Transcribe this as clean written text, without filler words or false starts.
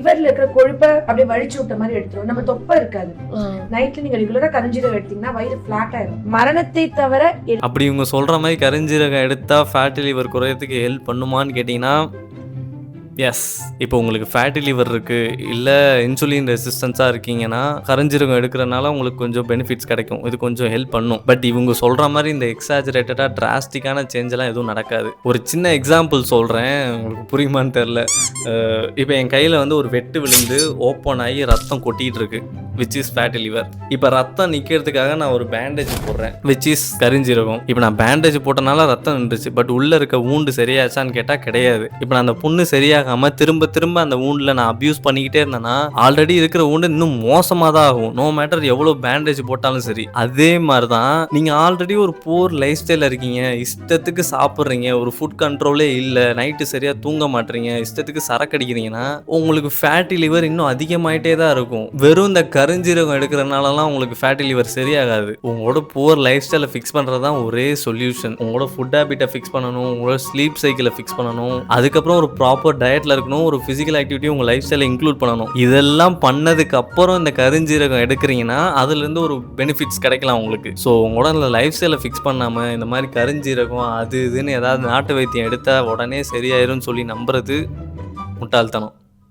லிவர்ல இருக்கிற கொழுப்பை அப்படியே வழிச்சு விட்ட மாதிரி எடுத்துரும். நம்ம தொப்பை இருக்காது. நைட்ல நீங்க ரெகுலரா கருஞ்சீரகம் எடுத்தீங்கன்னா வயிறு பிளாட் ஆயிடும். மரணத்தை தவிர அப்படி இவங்க சொல்ற மாதிரி கருஞ்சீரகம் எடுத்தா ஃபேட்டி லிவர் குறையறதுக்கு ஹெல்ப் பண்ணுமான்னு கேட்டீங்கன்னா எஸ். இப்போ உங்களுக்கு ஃபேட்டி லிவர் இருக்குது, இல்லை இன்சுலின் ரெசிஸ்டன்ஸாக இருக்கீங்கன்னா கருஞ்சீரகம் எடுக்கிறனால உங்களுக்கு கொஞ்சம் பெனிஃபிட்ஸ் கிடைக்கும். இது கொஞ்சம் ஹெல்ப் பண்ணும். பட் இவங்க சொல்கிற மாதிரி இந்த எக்ஸாஜரேட்டடாக டிராஸ்டிக்கான சேஞ்செல்லாம் எதுவும் நடக்காது. ஒரு சின்ன எக்ஸாம்பிள் சொல்கிறேன், உங்களுக்கு புரியுமான்னு தெரில. இப்போ என் கையில் வந்து ஒரு வெட்டு விழுந்து ஓப்பன் ஆகி ரத்தம் கொட்டிகிட்டு இருக்கு, விச் இஸ் ஃபேட்டி லிவர். இப்போ ரத்தம் நிற்கிறதுக்காக நான் ஒரு பேண்டேஜ் போடுறேன், விச் இஸ் கருஞ்சீரகம். இப்போ நான் பேண்டேஜ் போட்டனால ரத்தம் நின்றுச்சு. பட் உள்ளே இருக்க ஊண்டு சரியாச்சான்னு கேட்டால் கிடையாது. இப்போ நான் அந்த புண்ணு சரியாகாம திரும்ப திரும்ப அந்த ஊண்டில் நான் அபியூஸ் பண்ணிக்கிட்டே இருந்தேன்னா ஆல்ரெடி இருக்கிற ஊண்டு இன்னும் மோசமாக தான் ஆகும், நோ மேட்டர் எவ்வளோ பேண்டேஜ் போட்டாலும் சரி. அதே மாதிரி தான் நீங்கள் ஆல்ரெடி ஒரு போர் லைஃப் ஸ்டைலில் இருக்கீங்க, இஷ்டத்துக்கு சாப்பிட்றீங்க, ஒரு ஃபுட் கண்ட்ரோலே இல்லை, நைட்டு சரியாக தூங்க மாட்டீங்க, இஷ்டத்துக்கு சரக்கு அடிக்கிறீங்கன்னா உங்களுக்கு ஃபேட்டி லிவர் இன்னும் அதிகமாயிட்டே தான் இருக்கும். வெறும் இந்த கருஞ்சீரகம் எடுக்கிறனாலலாம் உங்களுக்கு ஃபேட்டி லிவர் சரியாகாது. உங்களோட போர் லைஃப் ஸ்டைலை ஃபிக்ஸ் பண்ணுறது தான் ஒரே சொல்யூஷன். உங்களோட ஃபுட் ஹேபிட்டை ஃபிக்ஸ் பண்ணணும், உங்களோட ஸ்லீப் சைக்கிளை ஃபிக்ஸ் பண்ணணும், அதுக்கப்புறம் ஒரு ப்ராப்பர் டயட்டில் இருக்கணும், ஒரு ஃபிசிக்கல் ஆக்டிவிட்டி உங்கள் லைஃப் ஸ்டைலை இன்க்ளூட் பண்ணணும். இதெல்லாம் பண்ணதுக்கு அப்புறம் இந்த கருஞ்சீரகம் எடுக்கிறீங்கன்னா அதுலேருந்து ஒரு பெனிஃபிட்ஸ் கிடைக்கலாம் உங்களுக்கு. ஸோ உங்களோட லைஃப் ஸ்டைலை ஃபிக்ஸ் பண்ணாமல் இந்த மாதிரி கருஞ்சீரகம் அது இதுன்னு ஏதாவது நாட்டு வைத்தியம் எடுத்தால் உடனே சரியாயிரும்னு சொல்லி நம்புறது முட்டாள்தனம்.